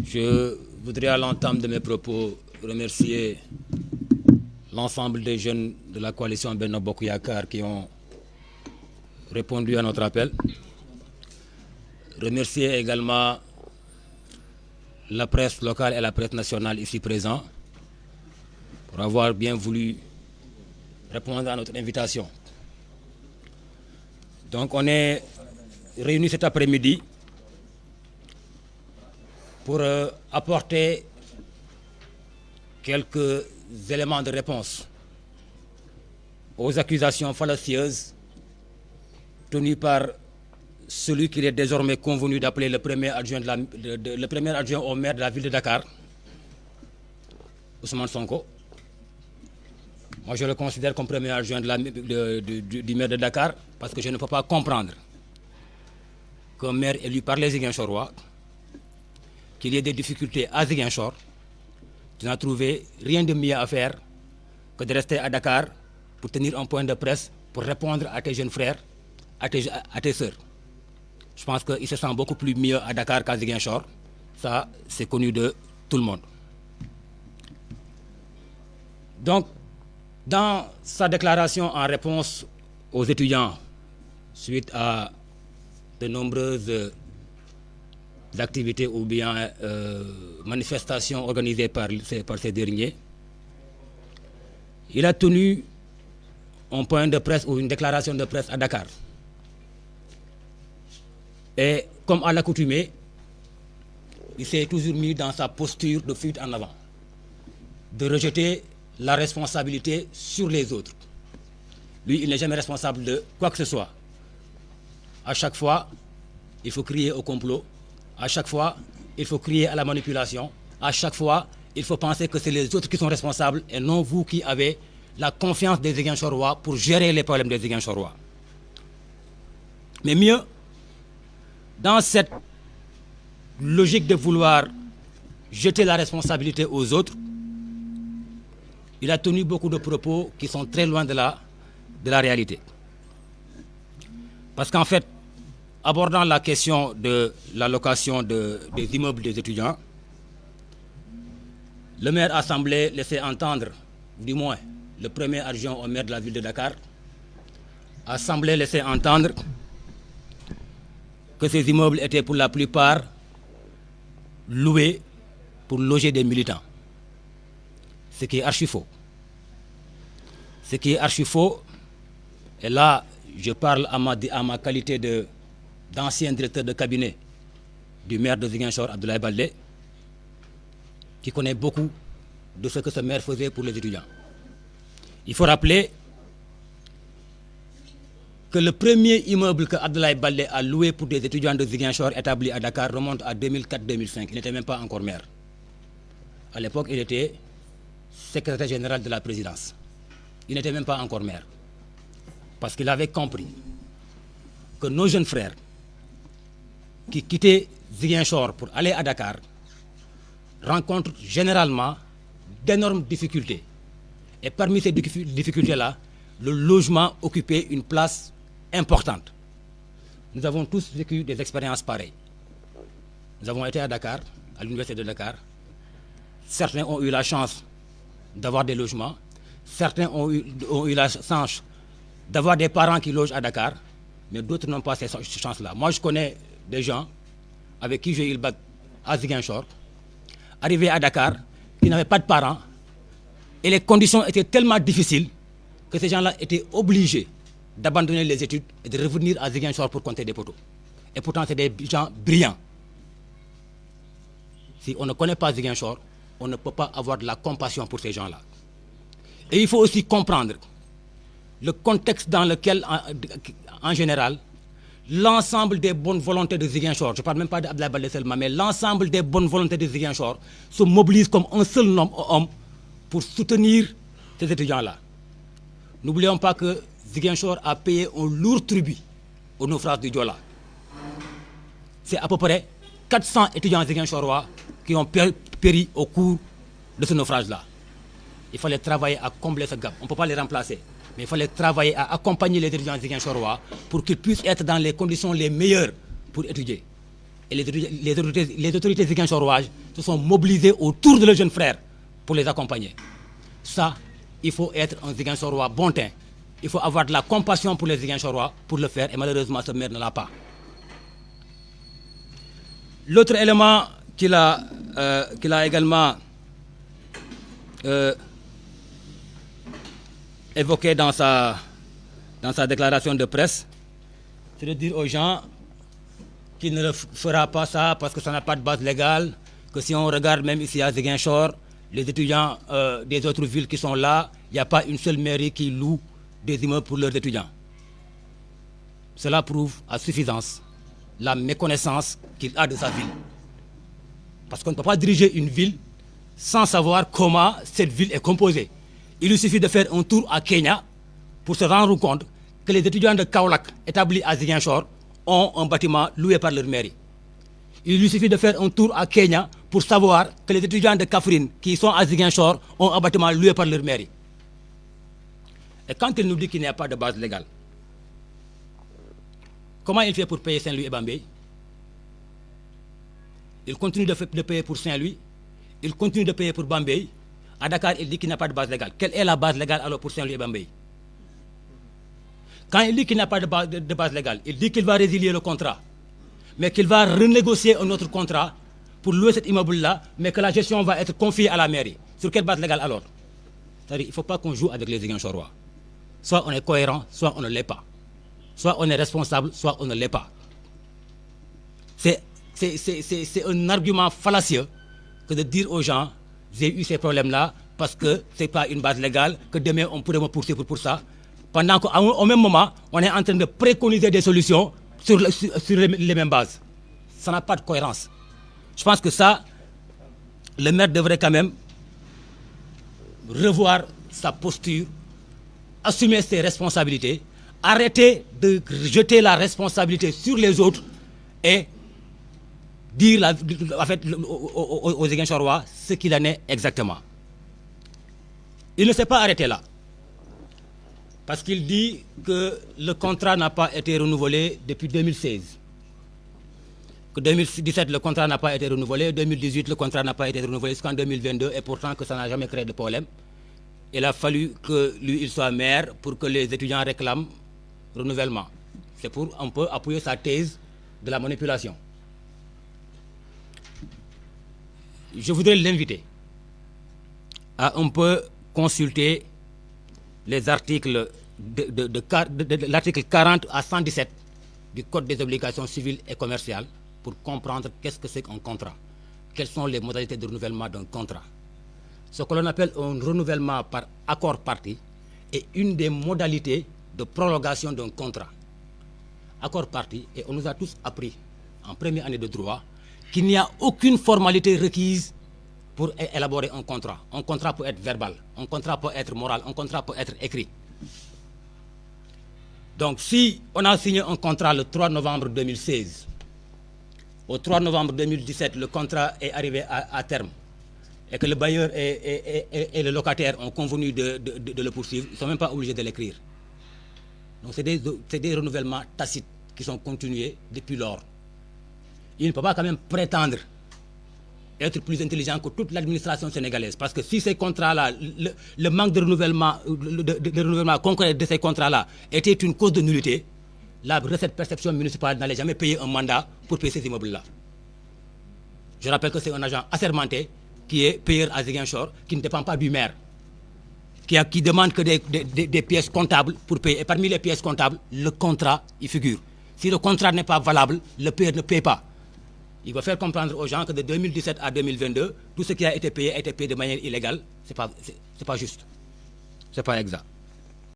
Je voudrais à l'entame de mes propos remercier l'ensemble des jeunes de la coalition Benno Bokk Yakaar qui ont répondu à notre appel. Remercier également la presse locale et la presse nationale ici présente pour avoir bien voulu répondre à notre invitation. Donc on est réunis cet après-midi pour apporter quelques éléments de réponse aux accusations fallacieuses tenues par celui qu'il est désormais convenu d'appeler le premier adjoint, le premier adjoint au maire de la ville de Dakar, Ousmane Sonko. Moi, je le considère comme premier adjoint du maire de Dakar parce que je ne peux pas comprendre qu'un maire élu par les Ziguinchorois, qu'il y ait des difficultés à Ziguinchor, tu n'as trouvé rien de mieux à faire que de rester à Dakar pour tenir un point de presse, pour répondre à tes jeunes frères, à tes sœurs. Je pense qu'il se sent beaucoup plus mieux à Dakar qu'à Ziguinchor. Ça, c'est connu de tout le monde. Donc, dans sa déclaration en réponse aux étudiants, suite à de nombreuses activités ou bien manifestations organisées par ces derniers, il a tenu un point de presse ou une déclaration de presse à Dakar. Et comme à l'accoutumée, il s'est toujours mis dans sa posture de fuite en avant, de rejeter la responsabilité sur les autres. Lui, il n'est jamais responsable de quoi que ce soit. À chaque fois, il faut crier au complot. À chaque fois, il faut crier à la manipulation. À chaque fois, il faut penser que c'est les autres qui sont responsables et non vous qui avez la confiance des Ziguinchorois pour gérer les problèmes des Ziguinchorois. Mais mieux, dans cette logique de vouloir jeter la responsabilité aux autres, il a tenu beaucoup de propos qui sont très loin de la réalité. Parce qu'en fait, abordant la question de la location des immeubles des étudiants, le maire a semblé laisser entendre, du moins le premier adjoint au maire de la ville de Dakar, a semblé laisser entendre que ces immeubles étaient pour la plupart loués pour loger des militants. Ce qui est archi faux. Ce qui est archi faux, et là je parle à ma qualité d'ancien directeur de cabinet du maire de Ziguinchor, Abdoulaye Baldé, qui connaît beaucoup de ce que ce maire faisait pour les étudiants. Il faut rappeler que le premier immeuble que Abdoulaye Baldé a loué pour des étudiants de Ziguinchor établis à Dakar remonte à 2004-2005. Il n'était même pas encore maire. À l'époque, il était secrétaire général de la présidence. Il n'était même pas encore maire. Parce qu'il avait compris que nos jeunes frères qui quittaient Ziguinchor pour aller à Dakar rencontrent généralement d'énormes difficultés. Et parmi ces difficultés-là, le logement occupait une place importante. Nous avons tous vécu des expériences pareilles. Nous avons été à Dakar, à l'université de Dakar. Certains ont eu la chance d'avoir des logements. Certains ont eu la chance d'avoir des parents qui logent à Dakar, mais d'autres n'ont pas cette chance-là. Moi, je connais des gens avec qui j'ai eu le bac à Ziguinchor, arrivés à Dakar, qui n'avaient pas de parents, et les conditions étaient tellement difficiles que ces gens-là étaient obligés d'abandonner les études et de revenir à Ziguinchor pour compter des poteaux. Et pourtant, c'est des gens brillants. Si on ne connaît pas Ziguinchor, on ne peut pas avoir de la compassion pour ces gens-là. Et il faut aussi comprendre le contexte dans lequel, en général, l'ensemble des bonnes volontés de Ziguinchor, je ne parle même pas d'Abdoulaye Baldé seulement, mais l'ensemble des bonnes volontés de Ziguinchor se mobilisent comme un seul homme pour soutenir ces étudiants-là. N'oublions pas que Ziguinchor a payé un lourd tribut au naufrage du Joola. C'est à peu près 400 étudiants ziguinchorois qui ont péri au cours de ce naufrage-là. Il fallait travailler à combler ce gap. On ne peut pas les remplacer, mais il fallait travailler à accompagner les étudiants ziguinchorois pour qu'ils puissent être dans les conditions les meilleures pour étudier. Et les autorités ziguinchoroises se sont mobilisées autour de leurs jeunes frères pour les accompagner. Ça, il faut être un Ziguinchorois bon teint. Il faut avoir de la compassion pour les Ziguinchorois pour le faire, et malheureusement, ce maire ne l'a pas. L'autre élément qu'il a également évoqué dans sa déclaration de presse, c'est de dire aux gens qu'il ne fera pas ça parce que ça n'a pas de base légale, que si on regarde même ici à Ziguinchor, les étudiants des autres villes qui sont là, il n'y a pas une seule mairie qui loue des immeubles pour leurs étudiants. Cela prouve à suffisance la méconnaissance qu'il a de sa ville. Parce qu'on ne peut pas diriger une ville sans savoir comment cette ville est composée. Il lui suffit de faire un tour à Kenya pour se rendre compte que les étudiants de Kaolack établis à Ziguinchor ont un bâtiment loué par leur mairie. Il lui suffit de faire un tour à Kenya pour savoir que les étudiants de Kaffrine qui sont à Ziguinchor ont un bâtiment loué par leur mairie. Et quand il nous dit qu'il n'y a pas de base légale, comment il fait pour payer Saint-Louis et Bambey? Il continue de payer pour Saint-Louis, il continue de payer pour Bambey. À Dakar, il dit qu'il n'y a pas de base légale. Quelle est la base légale alors pour Saint-Louis et Bambey? Quand il dit qu'il n'y a pas de base légale, il dit qu'il va résilier le contrat, mais qu'il va renégocier un autre contrat pour louer cet immeuble-là, mais que la gestion va être confiée à la mairie. Sur quelle base légale alors? C'est-à-dire qu'il ne faut pas qu'on joue avec les Ziguinchorois. Soit on est cohérent, soit on ne l'est pas. Soit on est responsable, soit on ne l'est pas. C'est un argument fallacieux que de dire aux gens j'ai eu ces problèmes-là parce que ce n'est pas une base légale, que demain on pourrait me poursuivre pour ça. Pendant qu'au même moment, on est en train de préconiser des solutions sur les mêmes bases. Ça n'a pas de cohérence. Je pense que ça, le maire devrait quand même revoir sa posture, assumer ses responsabilités, arrêter de jeter la responsabilité sur les autres et dire en fait, aux Ziguinchorois ce qu'il en est exactement. Il ne s'est pas arrêté là. Parce qu'il dit que le contrat n'a pas été renouvelé depuis 2016. Que 2017, le contrat n'a pas été renouvelé. 2018, le contrat n'a pas été renouvelé jusqu'en 2022. Et pourtant, que ça n'a jamais créé de problème. Il a fallu que lui, il soit maire pour que les étudiants réclament renouvellement. C'est pour un peu appuyer sa thèse de la manipulation. Je voudrais l'inviter à un peu consulter les articles de l'article 40 à 117 du Code des obligations civiles et commerciales pour comprendre qu'est-ce que c'est qu'un contrat, quelles sont les modalités de renouvellement d'un contrat. Ce que l'on appelle un renouvellement par accord party est une des modalités de prolongation d'un contrat. Accord party, et on nous a tous appris en première année de droit qu'il n'y a aucune formalité requise pour élaborer un contrat. Un contrat peut être verbal, un contrat peut être moral, un contrat peut être écrit. Donc si on a signé un contrat le 3 novembre 2016, au 3 novembre 2017, le contrat est arrivé à terme et que le bailleur et le locataire ont convenu de le poursuivre, ils ne sont même pas obligés de l'écrire. Donc c'est des renouvellements tacites qui sont continués depuis lors. Il ne peut pas quand même prétendre être plus intelligent que toute l'administration sénégalaise. Parce que si ces contrats-là, le manque de renouvellement concret de ces contrats-là était une cause de nullité, la recette perception municipale n'allait jamais payer un mandat pour payer ces immeubles-là. Je rappelle que c'est un agent assermenté qui est payeur à Ziguinchor, qui ne dépend pas du maire, qui demande que des pièces comptables pour payer. Et parmi les pièces comptables, le contrat y figure. Si le contrat n'est pas valable, le payeur ne paye pas. Il va faire comprendre aux gens que de 2017 à 2022, tout ce qui a été payé de manière illégale. Ce n'est pas juste. Ce n'est pas exact.